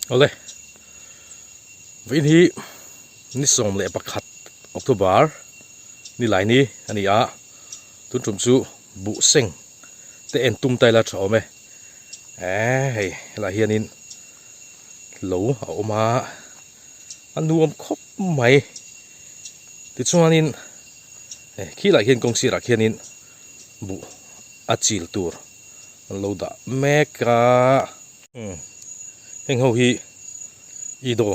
Ole vin hi ni som le pakhat October ni lai ni ani a tun tum chu bu seng te en tum tai la thaw me hei la hianin lo a oma anuam khop mai ti chuanin khi la hian kong sira khianin bu achil tur lo da meka heng ho hi ido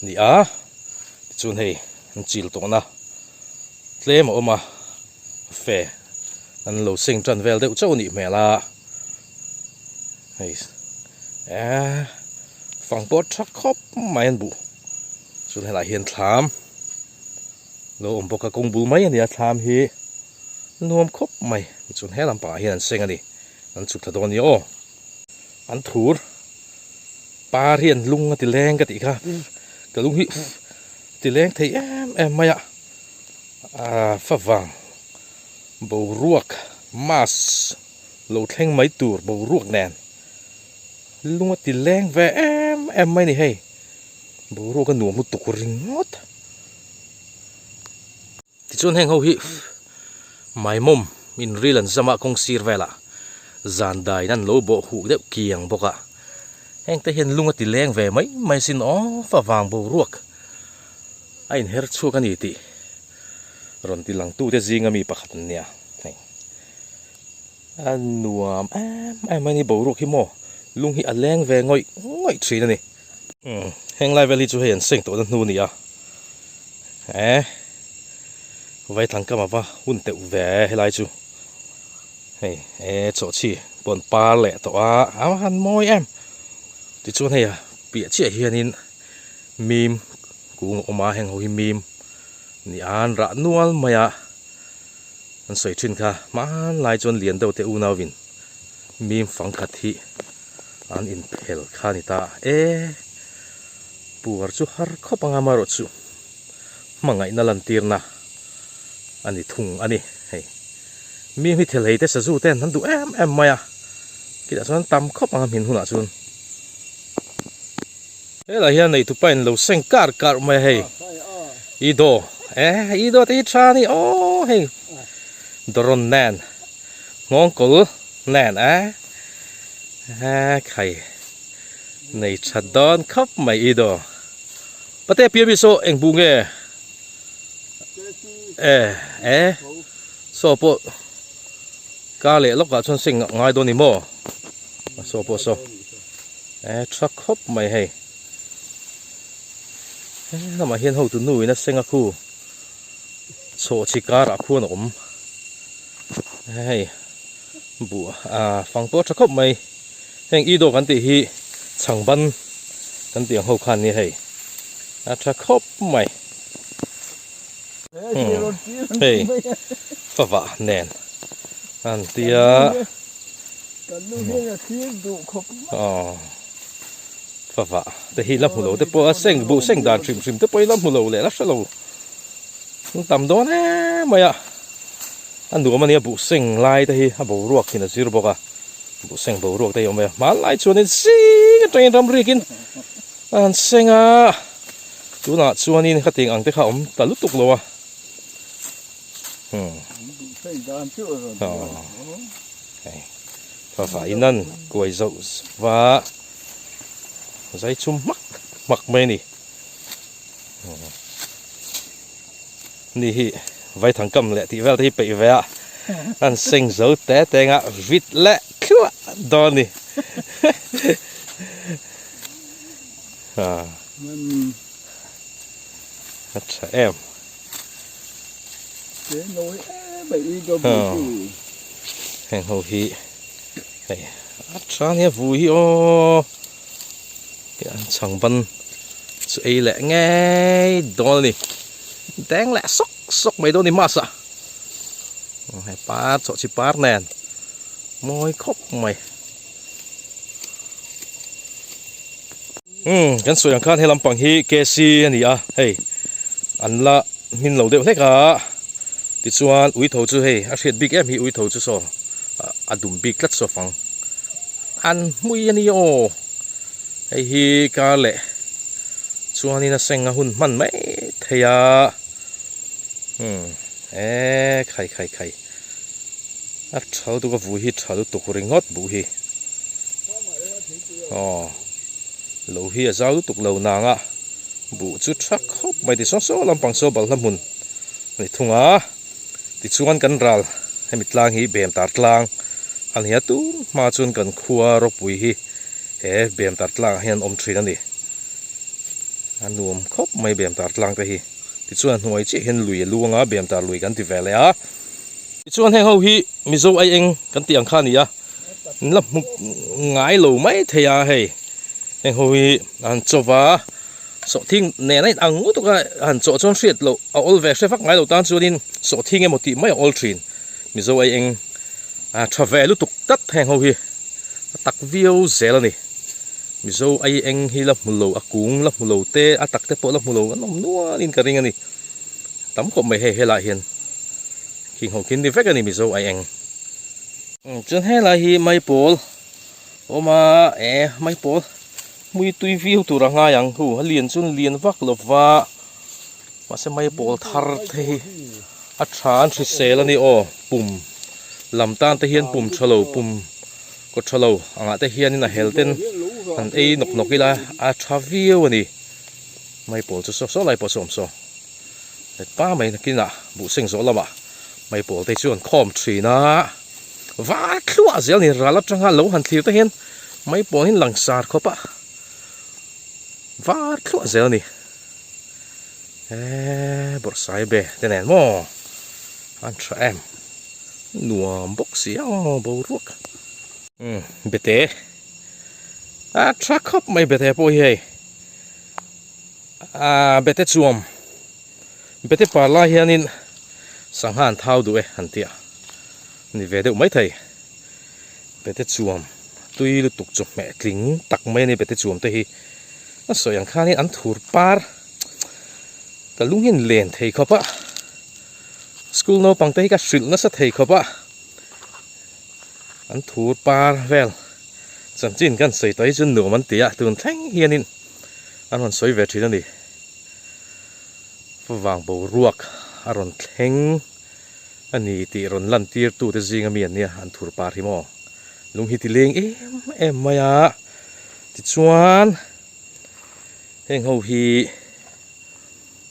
ni a chun hei an chil to na tlem oma fe an lo sing tran vel deuh chau ni mela hei phang pot thak khop mai an bu chun hela hian thlam lo om boka kong bul mai ania thlam hi nuam khop mai chun helam pa hian an seng ani an chuk thadon ni o an thur pa rian lung ti leng ka ti kha ka lung hi ti leng thei em maya fa wang bo ruak mas lo thleng mai tur bo ruak nen lung ti leng ve em mai ni hei bo ruak ka nuam mu tuk ring ngot ti chun heng ho hi mai mom in rilan zama kong sir vela zan dai nan lo bo hu deuh kiang boka heng te hian lunga ti leng ve mai sin o fa wang bo ruak ain her chu kan ni ti ron ti lang tu te zinga mi pakhat nia anuam em mai ni bo ruak hi mo lung hi a leng ve ngoi thin ani heng lai vel hi chu hian seng to nu ni a vai thang kama wa hun te ve helai chu hei cho chi pon pa le to a han moi em ti chuan hei pia chi hianin mim kung oma heng ho hi mim ni an ra nual maya an soi thin kha man lai chon lian deuh te u nawin mim phang khat hi an in phel kha ni ta puar chu har khop anga maro chu mangai na lan tir na ani thung ani hei mi hi thel hei te sa zu ten han du em maya kida chuan tam khop anga min huna chun hela hian nei tu pain lo seng kar mai hei ido ido te tra ni o hei doron nan ngong kol nan khai nei chadon khop mai ido pate pia bi so eng bu nge so po ka le lok ka chon sing ngai do ni mo so po so truck khop mai hei nama hian ho tu nu ina senga khu cho chi kara khu na om hei bu phang po truck khop mai heng ido kan ti hi changban kan tiang ho khan ni hei truck khop mai hei fa va nen an tia fa va te hi lam hulo te po seng bu seng dan trim te poi lam hulo le la shalo tam don maya an du mania bu seng lai te hi a bo ruak hin a zir boka bu seng bo ruak te yom ma lai chuanin sing train ram rikin an senga tuna chuanin khating ang te kha om talutuk lowa fa fa inan koi zo wa zai chum mak mai ni ni hi vai thang kam le ti vel ti pe ve a an seng zo te nga vit le khua don ni acha em heng ho hi hei acha ne vu hi o an chang ban chu ei le ngai don ni dang le sok mai do ni masa hai pa cho chi par nen moi khop mai kan soi ang khan helam pang hi kc ani a hei an la min lo deuh hleka ti chuan ui tho chu hei a hriat big em hi ui tho chu so a dum big lat so fang an mui ani o ai hi ka le chuanin a senga hun man mai theia khai a thau tu ka vu hi thau tu ringot bu hi lo hi a zau tuk lo na nga bu chu thak khop mai ti so lampang so bal lam hun ni thunga ti chuan kan ral hemi tlang hi bem tar tlang an hi tu ma chun kan khuwa ro pui hi he bem tar tlang hian om thrin ani anuam khop mai bem tar tlang te hi ti chuan hnuai chi hen lui luanga bem tar lui kan ti vele a ti chuan heng ho hi mizo ai eng kan ti ang kha ni a lam ngai lo mai theya hei heng ho hi an chowa so thing ne nai ang tu ka an cho chon hriat lo a ol ve hre ngai lo tan chuanin so thing emoti mai ol thin mizo ai eng a travel tuk tat heng ho hi tak view zel ani mizo ai eng hi la mulo akung la mulo te atak te po la mulo anom nuan in ka ring ani tam ko mai he la hian king ho kin ni vek ani mizo ai eng chun he la hi mai pol oma mai pol mui tui view tu ranga yang hu lian chun lian vak lova ma se mai pol thar the a than thri sel ani o pum lam tan te hian pum thalo pum ko thalo anga te hian in a helten an ei nok ila a thavio ani mai pol chu so lai po som so le pa mai nakina bu sing zo lama mai pol te chuan khom thina va thua zel ni rala tanga lo han thlir te hian mai pol hin langsar khopa va thua zel ni bor sai be tenen mo an tra em nuam bok siang bo ruak bete a truck hop mai bete po hi bete chuam bete parla hianin sanghan thau du han tia ni ve de mai thai bete chuam tui lu tuk chok me tling tak mai ni bete chuam te hi a so yang khanin an thur par kalungin len thei khopa school no pang te ka sil na sa thei khopa an thur par vel chan chin kan sei tai chun nu man tia tun thleng hianin an hon soi ve thin ani wang bo ruak aron thleng ani ti ron lan tir tu te zinga mian nia an thur par hi mo lung hi ti leng em maya ti chuan heng ho hi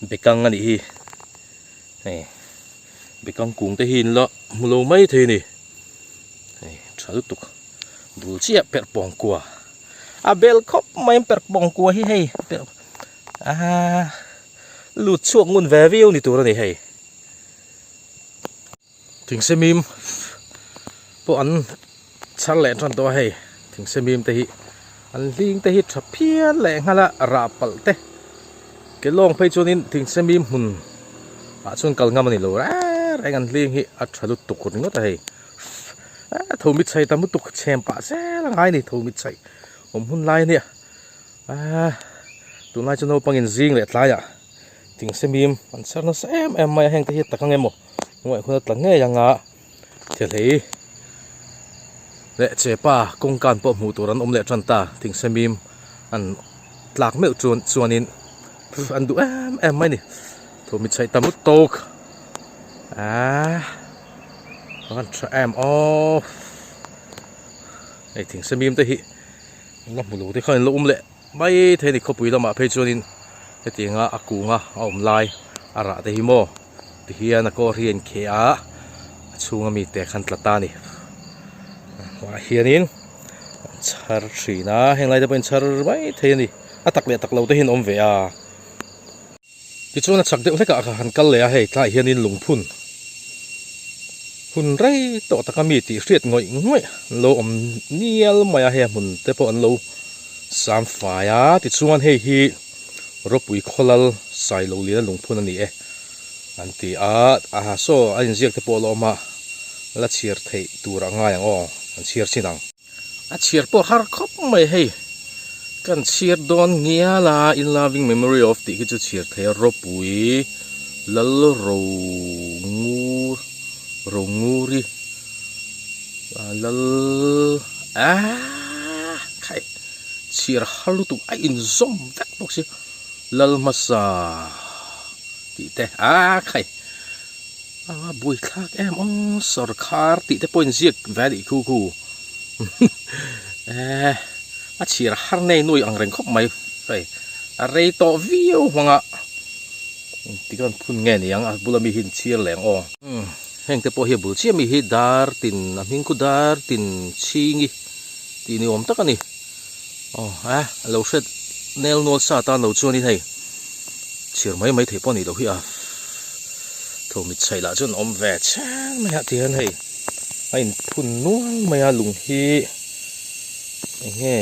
bekang ani hi bekang kung te hin lo mulo mai the ni thal tuk bul chia per pong kwa a bel khop mai per pong kwa hi hei lut chuak ngun ve view ni tur ani hei thing semim po an chal le tran to hei thing semim te hi an ling te hi thapia le ngala ra pal te ke long phei chunin thing semim hun a chun kal ngam ani lo ra an ling hi a thalut tukur ngot hei thâu mít chay ta mất tục chèm bạ xe là ngay này thâu mít chay hun lai nè tụi nay cho nó bằng riêng lại lại à tiếng xem im anh sao nó xem em mày hàng thế tắc em một ngoại khu tắc nghe rằng thì thấy lệ chế pa công can bộ mù tổ rắn lệ tròn ta tiếng xem im anh lạc mẹo chuồn in anh đủ em mày nè thâu mít chay ta mất tục con em này thỉnh xem im tới hi lắm một lũ thì khơi lũ lệ mấy thế thì không bùi đâu mà phê cho nên cái tiếng cú ông lai ra thì hi mò thì hiền là có hiền kia chung mi tè khăn tlata này và hiền in char chỉ na hiện lại bên char mấy thế này tắc lâu tới hiền om về thì chỗ nó chắc được hết cả hàng cân lệ hay tại hiền in lùng phun hun ray to takami ti hriat ngoi lo om nial maya he mun te po an lo sam faya ti chuan hei hi ropui kholal sai lo li lung phun ani an ti so an ziak te po lo ma la chiar thei tur anga yang an chiar chinang a chiar po har khop mai hei kan chiar don ngia la in loving memory of ti chu chiar thei ropui lal ro ngu ronguri lal khai chìa halu tu ai in zom vek bốc xí lal masa tị te khai bùi khác em sor khar tị te point ziek về đi khu khu chìa har này nuôi ang reng khóc mày phải rei to view hoàng ạ tí con phun nghe này ang bula mi hin chia leng o heng te po hi bul chia mi hi dar tin ming ku dar tin chi ngi ti ni om tak ani lo shet nel nol sa ta lo chuan ni thei chir mai mai thei po ni lo hi tho mi chai la chuan om ve chan mai ha ti han hei ain phun nuang mai a lung hi nghe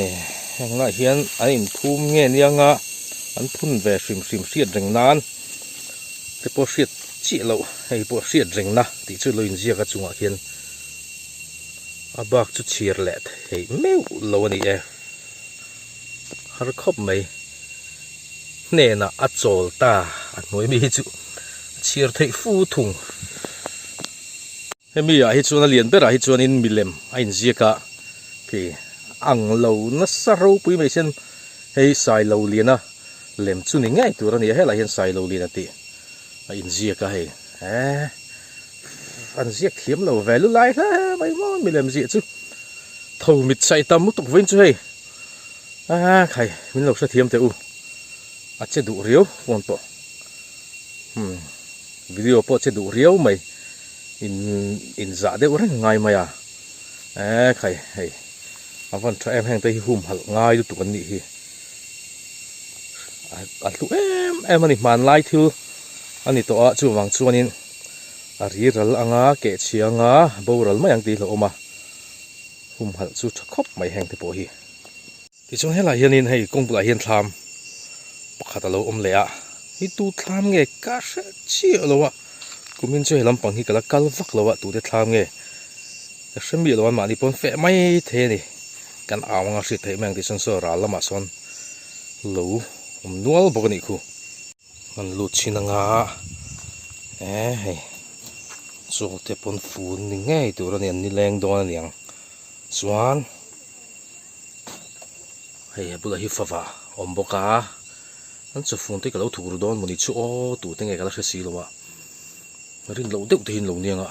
heng la hian ain phum nghe nianga an phun ve hrim hrim hriat reng nan te po hriat chi lo hei po hriat reng na ti chu lo in zia ka chunga hian abak chu chir let hei meu lo ani har khop mai nè na a chol ta a noi mi chu chir thei fu thung hemi a hi chu na lian bera hi chuan in milem a in zia ka ki ang lo na saro pui mai sen hei sai lo liana lem chu ni ngai tur ani hela hian sai lo lian ti a in zia ka hei an zia khiam lo velu lai la mai mo milem zia chu tho mit sai tam mu tok vein chu hei khai min lo sa thiam te u a che du riau phone po video po che du riau mai in za de orang ngai maya khai hei avan tra em heng te hi hum hal ngai du tu kan ni hi a tu em ani man lai thil ani to a chu wang chuanin a ri ral anga ke chianga boral mai ang ti lo oma hum hal chu thakop mai heng te po hi ti chung hela hianin hei kongbula hian thlam pakhat alo om le a hi tu thlam nge ka chi alowa kumin chu helam pang hi kala kal vak lowa tu te thlam nge ka shemi lowan ma ni pon fe mai the ni kan awanga hri thei mang ti son so ral lama son lo nual bokani khu an lu chinanga hei chu te pon fun ni ngai tur ani an ni leng don aniang chuan hei bula hi fawa om boka an chu fun te kalo thur don muni chu o tu te nge kala hre lowa rin lo deuh te hin lo nianga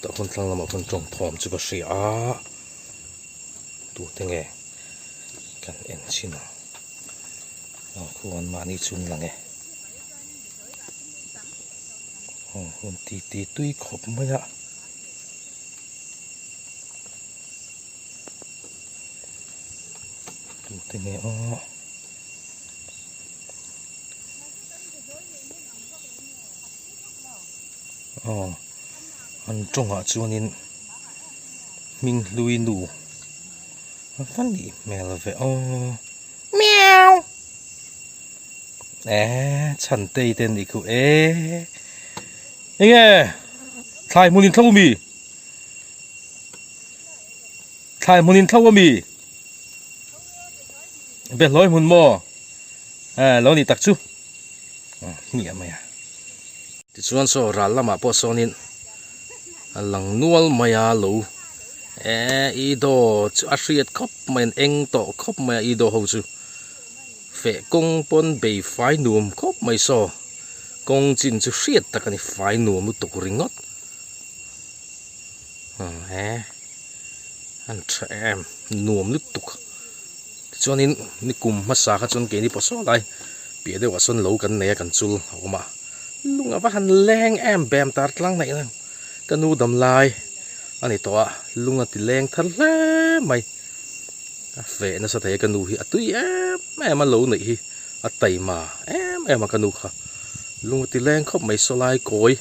ta hun tlang lama hun tong thom chu ka hria tu te nge kan en china khuan mani chun lange hun ti tui khop maya tu te nge an tonga chuanin ming lui nu fan ni mel ve meow chan tei ten ni khu nghe thai munin thau mi thai munin thau mi be loi mun mo lo ni tak chu ni maya ti chuan so ral lama po sonin alang nual maya lo i do chu a hriat khop men eng to khop maya i do ho chu fe kong pon be fai nuam khop mai so kong chin chu hriat takani fai nuam tu ringot an tra em nuam lu tuk chuanin ni kum ma sa kha chon ke ni po so lai pia de wa son lo kan ne kan chul homa lunga va han leng em bem tar tlang nei lang kanu dam lai ani to a lunga ti leng thar le mai a fe na sa thai kanu hi atui em ma lo nei hi a tai ma em ma kanu kha lunga ti leng khop mai so lai koi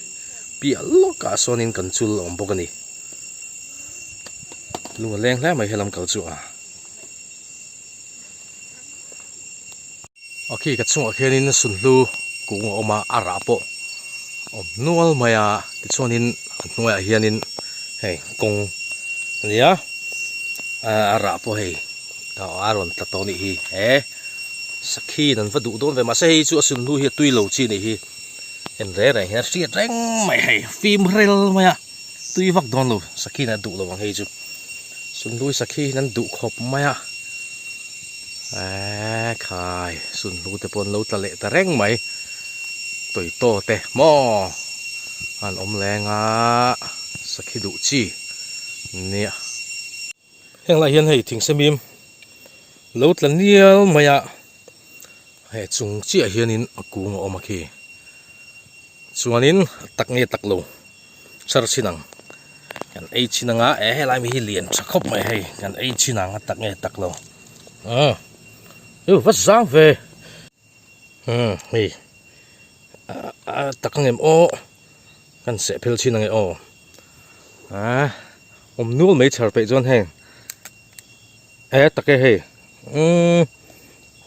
pia loka sonin kan chul om bokani lunga leng la mai helam kal chu a okay ka chung a khenin sun lu ku oma ara po om nual maya ti chuanin nuai hianin hei kong ania ara po hei ta aron ta to ni hi sakhi nan va du don ve ma se hi chu asun lu hi tui lo chi ni hi en re re ha ri reng mai hei film rel maya tui vak don lo sakhi na du lo wang hei chu sun lu sakhi nan du khop maya khai sun lu te pon lo ta le ta reng mai toi to te mo an om lenga sakhi du chi nia heng la hian hei thing semim lo tla nial maya he chung chi a hianin akung oma khi chuanin tak nge tak lo char chinang kan ei chinanga helai mi hi lian thakop mai hei kan ei chinanga tak nge tak lo wat zang ve hei tak ngem o kan se phel chinang e o nul mai char pe jon heng tak e hei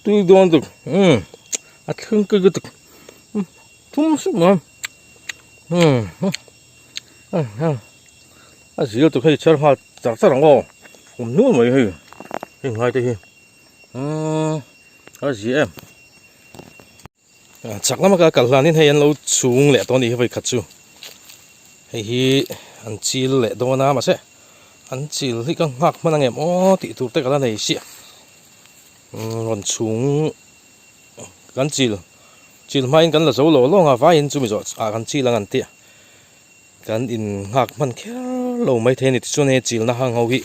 tu don tu thung ke tu tum su ma zil tu khai char ha char char ngo nul mai hei ngai te hi gì em chắc lắm cả lần nên hay anh lâu xuống lẹ to này phải khát chú hay anh chỉ lẹ to na mà sẽ anh chỉ thì cái ngạc mà anh em ó thì tụt tay cái này xịa còn xuống anh chỉ mà anh cần là dấu lỗ lo à phải anh chú bây giờ anh chỉ là anh tiệt anh in ngạc mình khéo lâu mấy thế này thì cho nên chỉ là hàng hậu vị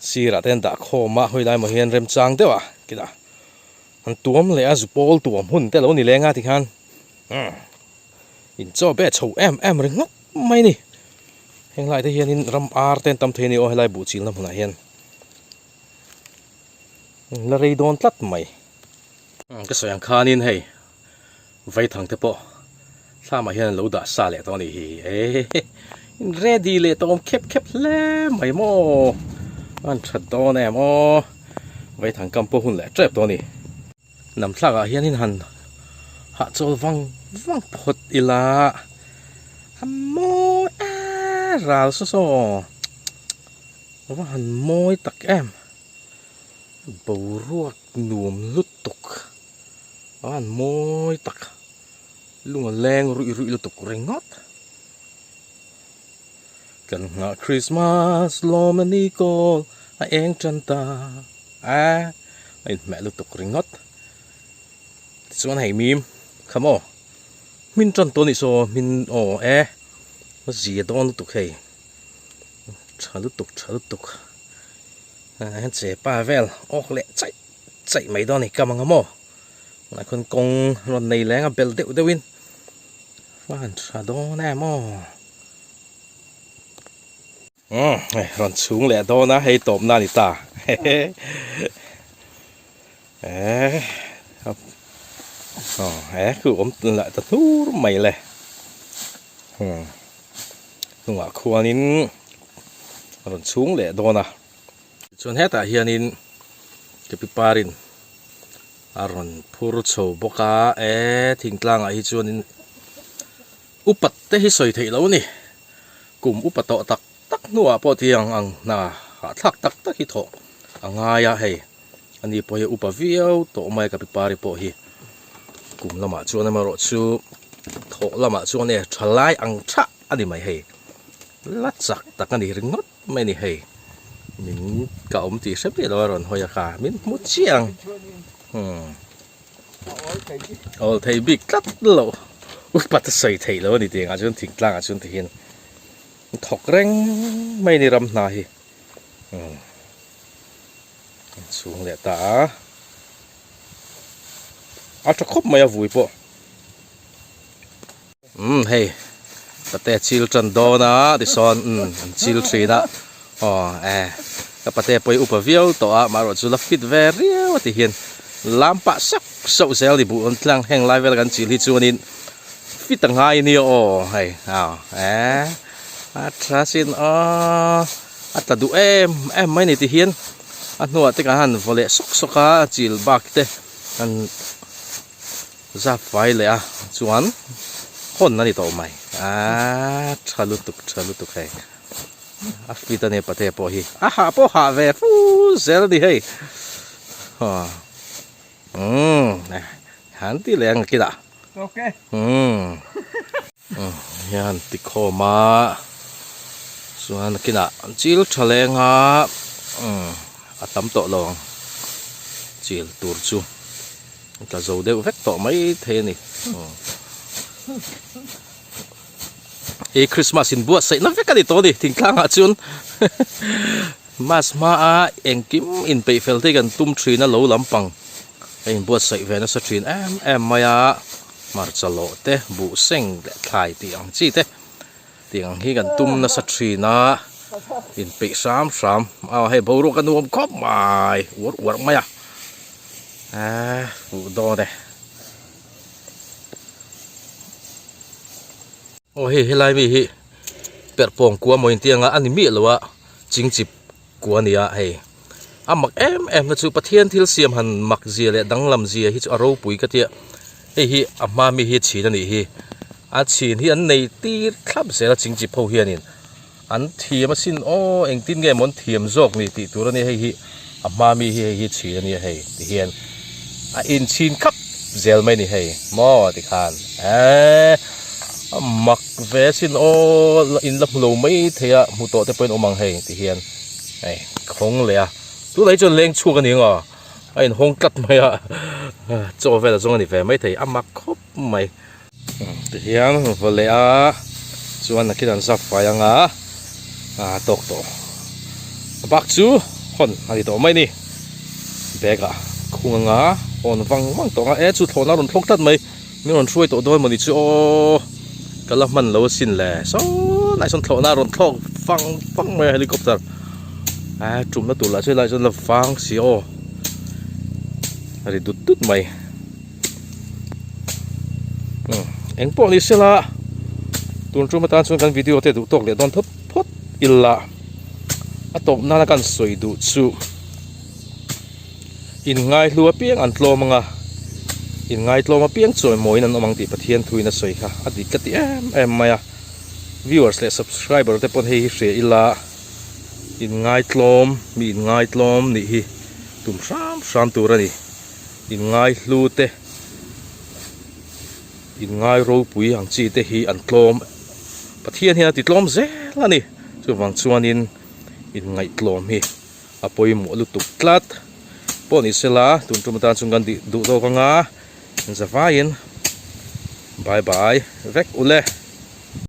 xì ra tên đã khó mà hồi lại mà hiện rem trang thế à kìa anh tuom lấy az bol tuom hun te lo ni lenga thì khan in cho bé chầu em rồi ngốc mày nè hiện lại thì hiện in ram ar tên tâm thế này ở lại bù chín lắm hồi hiện là rây đòn tắt mày cái sợi anh khan in hay vay thằng thế po sao mà hiện lâu đã xa lẹ to này ready lẹ to khép lẹ mày mo anh thật to nè mo vay thằng cầm po hun lẹ trép to này nằm thắc à hiền hẳn hạ cho văng phật ila môi rào so văng hẳn môi tắc em bầu ruột nuông lút tục hẳn môi tắc luôn leng rụi lút tục reng ngót cần ngã Christmas lo mà ni cô anh chân ta anh mẹ lút tục reng ngót xuân hay mìm không ô min chân tôi này so min nó gì đó nó tục hay chả lút tục anh sẽ ba vel lẹ chạy mấy đó này cầm ngắm ô lại con công lần này lẽ bel đệu win phan chả đó nè mò rồi xuống lẹ đó nó hay tôm na đi ta cứ ốm lại thật thú mày lẹ đúng à khoa nín rồi xuống lẹ đó nè chọn hết à hiền nín cái piparin rồi phur sầu boka thỉnh lang à hi chọn nín upat te hi soi thei lo ni kum upat to tak nuwa po tiang ang na thak tak hi tho angaya hei ani po hi upaviau to mai ka pipari po hi kum lama chuan ma ro chu tho lama chuan e thalai ang tha ani mai hei lat chak tak ani ringot mai ni hei min ka ti sep le ron hoya ka min mu chiang ol thei big tat lo upat soi thei lo ni ting a chuan thing tlang a chuan ti hin thok reng mai ni ram na hi xuống lẹ ta cho khóc mày vui po hey pate chill chân do na đi son chill tree na cái pate poi upaviau to mà rồi chú là fit very thì hiền làm pa sắc sâu sel đi bu tlang hang level gan chill hi chu anin fit tang hai ni hey trasin ta du em mấy này thì hiền anh nuôi tất cả hắn vô lệ sốc cá chill bạc thế anh ra phải lệ chuan hôn nó đi tàu mày chalut tục hay phi ta này bắt thế po hi po hạ về phu zel đi hay này hắn tí lệ kia đã ok hắn tí khô mà chuan kia đã chill chale nga tấm tổ lòng chiều tur chu cả dầu đều vét tọ mấy thế này Christmas in buat sai na vét cái gì to đi thỉnh thoảng à chun mas ma em kim in pe fel te kan tum tree na lo lampang in buat sai ve na sa tree em maya mar chalo te bu seng le thai ti ang chi te tiang hi kan tum na sa tree na in pe sam hay boru kan nuam khop mai war maya phụ đo đây hi lai mi hi per pong kwa mo intiang ani mi lawa ching chip kwa nia hei amak em na chu pathian thil siam han mak zia le danglam zia hi chu aro pui ka tia hi ama mi hi chi na ni hi a chin hi an nei ti thlap se la ching chip ho hianin an thiam sin eng tin nge mon thiam jok ni ti tur ani hi ama mi hi chi ani hei ti hian in chin khắp zel mai ni hei mo ti khan mặc vé xin in lập lầu mấy thế mu to te point omang hei ti hian không lẽ tu lấy cho lên chua cái niệm anh hong cắt mày cho về là trong cái về mấy thầy mặc khóc mày ti hian vừa lẽ chuan là cái đàn sắp phải tộc tổ bác chú hon đi tổ mấy ni bé cả khung on vang to chu thon na ron thok tat mai mi ron thrui to doi mani chu kala man lo sin le so nai son thon na ron thok fang mai helicopter chum na tu la choi lai son la fang si ari dut mai eng po ni sela tun chu ma tan chun kan video te du tok le don thop phot illa atop na kan soi du chu in ngai lua piang an tlo manga in ngai tlo ma piang choi moi nan omang ti pathian thuina soi kha adi kati em maya viewers le subscriber te pon hi hre ila in ngai tlom mi in ngai tlom ni hi tum sam turani in ngai lu te in ngai ro pui ang chi te hi an tlom pathian hi ti tlom zela ni chu wang chuanin in ngai tlom hi apoi mo lu tuk tlat pon isela tun tumatan sungan di du do kanga zafain bye bye vek ule